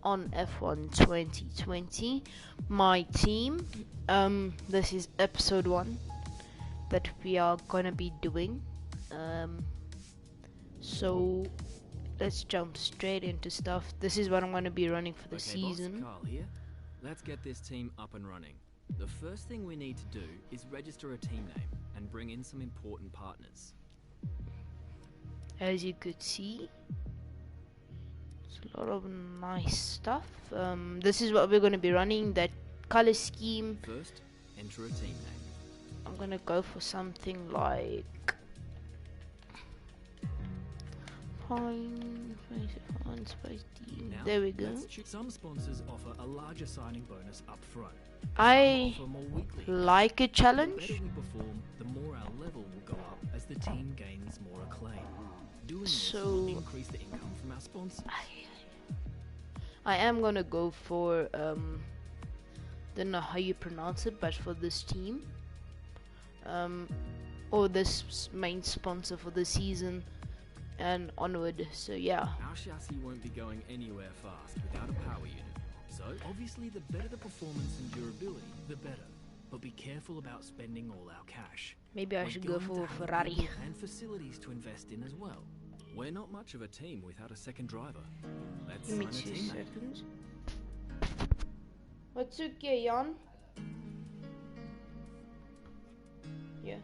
on F1 2020. My team, this is episode 1 that we are gonna be doing. So let's jump straight into stuff. This is what I'm gonna be running for the season. Boss, Carl here. Let's get this team up and running. The first thing we need to do is register a team name and bring in some important partners. As you could see, it's a lot of nice stuff. This is what we're going to be running, that color scheme. First, enter a team name. I'm going to go for something like Pine Space Team. Now, there we go. Some sponsors offer a larger signing bonus up front. I like a The challenge. better we perform, the more our level will go up as the team gains more acclaim. Doing this will increase the income from our sponsors. I am gonna go for don't know how you pronounce it, but for this team, or this main sponsor for the season and onward. So yeah. Our chassis won't be going anywhere fast without a power unit. So, obviously, the better the performance and durability, the better. But be careful about spending all our cash. Maybe I We're should go going for to a have Ferrari. people and facilities to invest in as well. We're not much of a team without a second driver. Let's Give me sign a 2 team name. seconds. Wat zoek je, Jan? Ja.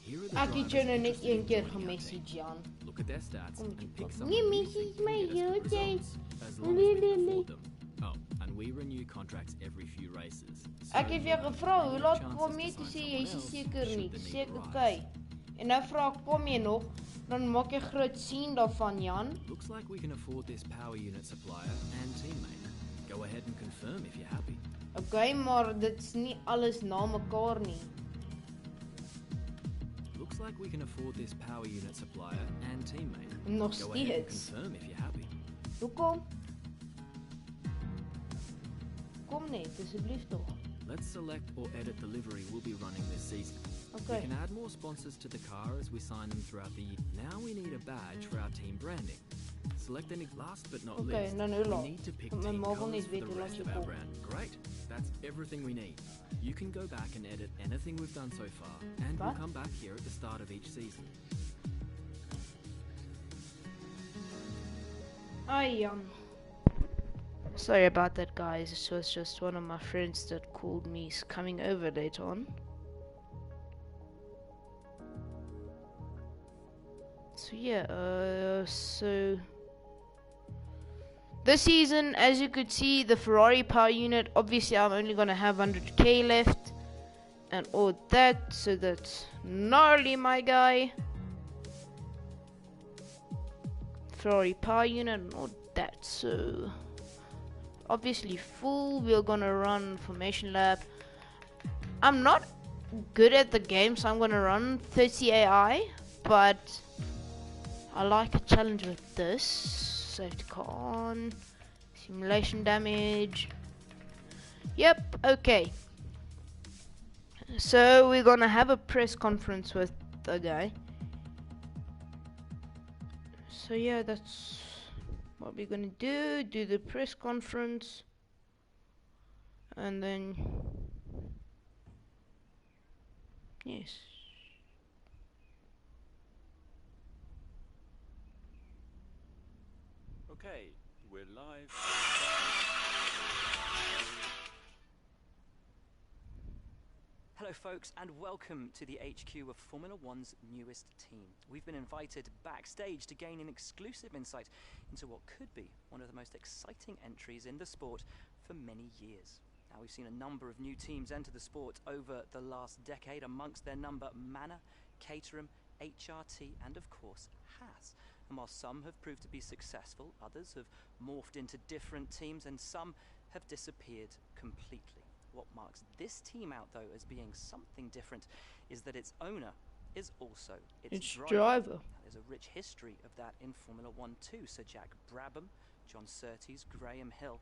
Here are the Ek het jou nou net drivers een keer interested in joining our gemessage, team. Jan. Look at their stats Kom and jy pick pak. someone Nee, who you message think my will get us jou, good jy. results, as long as we can afford them. Oh, and we renew contracts every few races. So Ek het vir jou gevra, hoe laat chances kom to jy? sign Toe sê jy, someone jy's nie else seker should nie. the need Sê ek arise. okay. En nou vra ek, kom jy nog? Dan maak jy groot sien daarvan, Jan. Looks like we can afford this power unit supplier and teammate. Go ahead and confirm if you're happy. Okay, maar dit's nie alles na mekaar nie. Looks like we can afford this power unit supplier and teammate. Nog Go ahead and steeds. confirm if you're happy. Hoekom? Kom net, asseblief tog. Let's select or edit the livery we'll be running this season. Okay. We can add more sponsors to the car as we sign them throughout the year. Now we need a badge for our team branding. Select any last but not Okay, least. nou nou We laat. need to pick My team ma wil colours net for weet the hoe laat rest jy of our kom. brand. Great. That's everything we need. You can go back and edit anything we've done so far, and we'll What? come back here at the start of each season. Ai, Jan. Sorry about that, guys. It was just one of my friends that called me. He's coming over later on. So yeah, so this season, as you could see, the Ferrari power unit, obviously I'm only gonna have 100k left and all that, so that's gnarly, my guy. Ferrari power unit and all that, so obviously full. We're gonna run formation lap. I'm not good at the game, so I'm gonna run 30 AI, but I like a challenge with this. Safety car on, simulation damage. Yep, okay. So we're gonna have a press conference with the guy. So yeah, that's what we're gonna do. Do the press conference, and then yes. Okay, we're live. Hello folks and welcome to the HQ of Formula One's newest team. We've been invited backstage to gain an exclusive insight into what could be one of the most exciting entries in the sport for many years. Now we've seen a number of new teams enter the sport over the last decade, amongst their number Manor, Caterham, HRT and of course Haas. And while some have proved to be successful, others have morphed into different teams and some have disappeared completely. What marks this team out, though, as being something different is that its owner is also its driver. driver. Now, there's a rich history of that in Formula One too. Sir Jack Brabham, John Surtees, Graham Hill,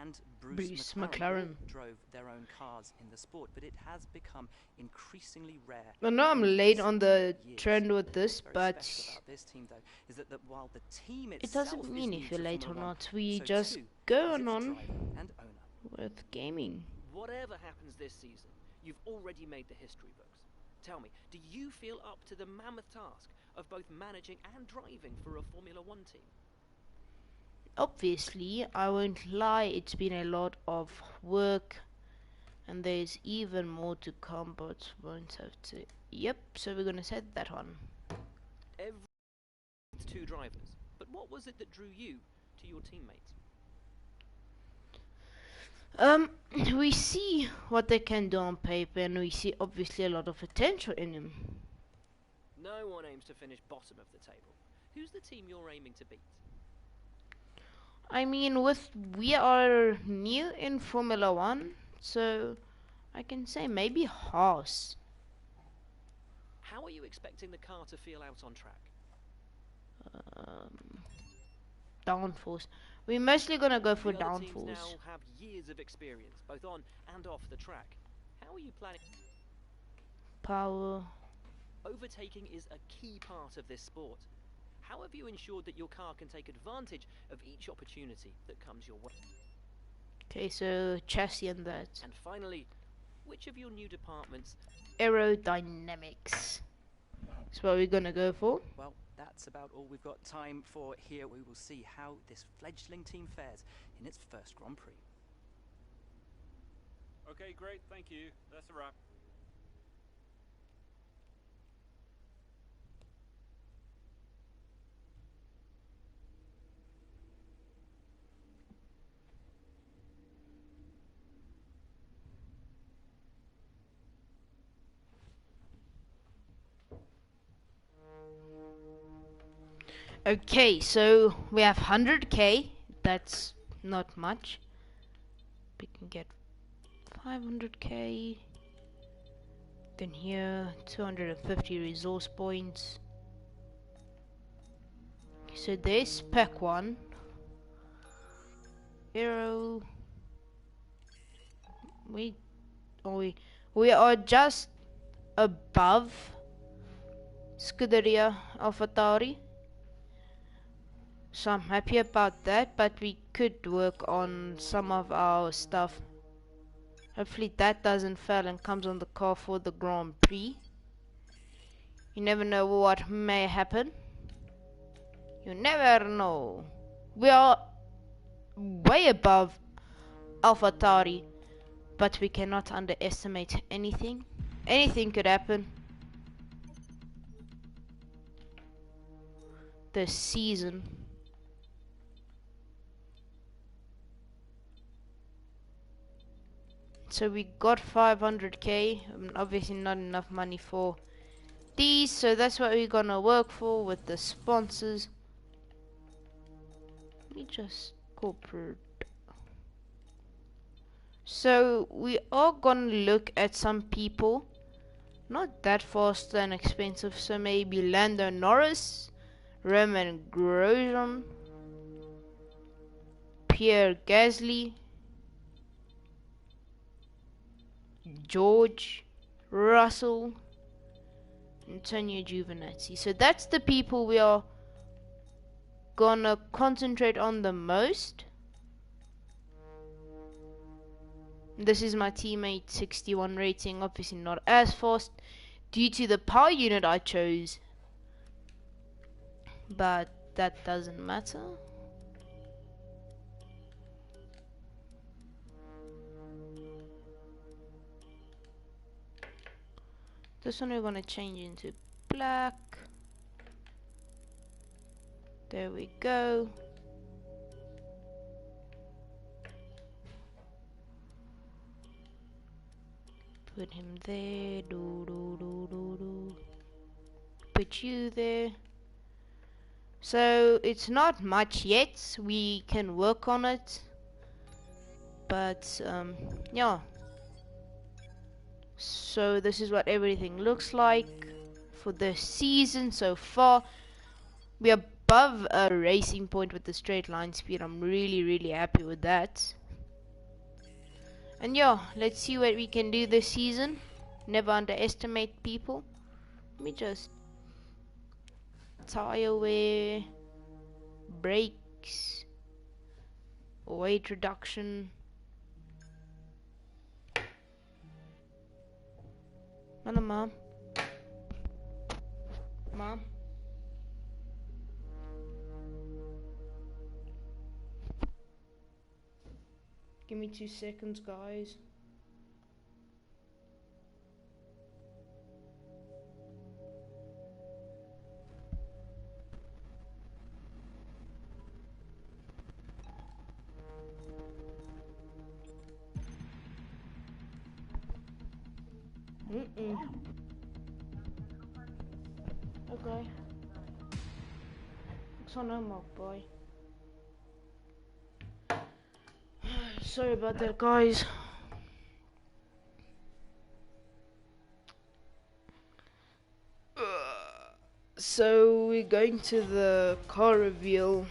and Bruce McLaren McLaren. all drove their own cars in the sport, but it has become increasingly rare. I know I'm in late on the recent years. trend with this, Very but special about this team, though, is that while the team it itself doesn't is mean new if to you're late or Formula One, not. We so just too go is its on driver and owner. with gaming. Whatever happens this season, you've already made the history books. Tell me, do you feel up to the mammoth task of both managing and driving for a Formula One team? Obviously, I won't lie, it's been a lot of work, and there's even more to come, but won't have to. Yep, so we're gonna set that one. Every two drivers. But what was it that drew you to your teammates? We see what they can do on paper, and we see obviously a lot of potential in them. No one aims to finish bottom of the table. Who's the team you're aiming to beat? I mean, we are new in Formula One, so I can say maybe Haas. How are you expecting the car to feel out on track? Downforce. We're mostly gonna go for The other teams downforce. now have years of experience, both on and off the track. How are you planning? Power. Overtaking is a key part of this sport. How have you ensured that your car can take advantage of each opportunity that comes your way? Okay, so chassis and that. And finally, which of your new departments? Aerodynamics. That's what we're gonna go for. Well, that's about all we've got time for here. We will see how this fledgling team fares in its first Grand Prix. Okay, great, thank you. That's a wrap. Okay, so we have 100k. That's not much. We can get 500k. Then here, 250 resource points. So there's pack 1. Aero. We are just above Scuderia AlphaTauri. So I'm happy about that, but we could work on some of our stuff. Hopefully that doesn't fail and comes on the car for the Grand Prix. You never know what may happen. You never know. We are way above AlphaTauri, but we cannot underestimate anything. Anything could happen this season. So we got 500k, obviously not enough money for these, so that's what we're gonna work for with the sponsors. Let me just corporate. So we are gonna look at some people, not that fast and expensive, so maybe Lando Norris, Roman Grosjean, Pierre Gasly, George Russell, Antonio Giovinazzi. So that's the people we are gonna concentrate on the most. This is my teammate 61 rating, obviously not as fast due to the power unit I chose, but that doesn't matter. This one we're gonna change into black. There we go. Put him there. Put you there. So it's not much yet. We can work on it. But yeah. So this is what everything looks like for the season so far. We are above a Racing Point with the straight line speed. I'm really happy with that. And yeah, let's see what we can do this season. Never underestimate people. Let me just tire wear, brakes, weight reduction. Hello, Mom. Mom. Give me 2 seconds, guys. Okay. Looks on homework, boy. Sorry about that, guys. So we're going to the car reveal.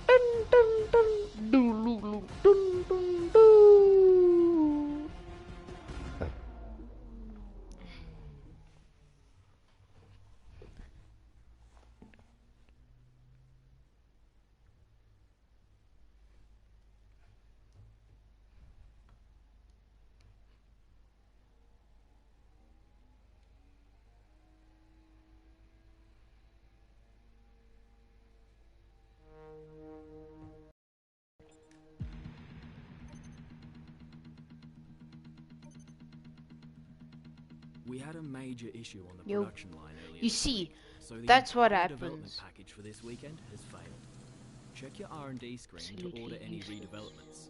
Dun, dun, dun, dun, dun, dun, dun, dun. We had a major issue on the Yo. production line earlier. You this see, week, so the that's what entire development happens. package for this weekend has failed. Check your R&D screen Absolutely to order any useless. redevelopments.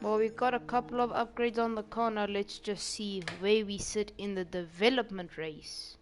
Well, we got a couple of upgrades on the car. Now let's just see where we sit in the development race.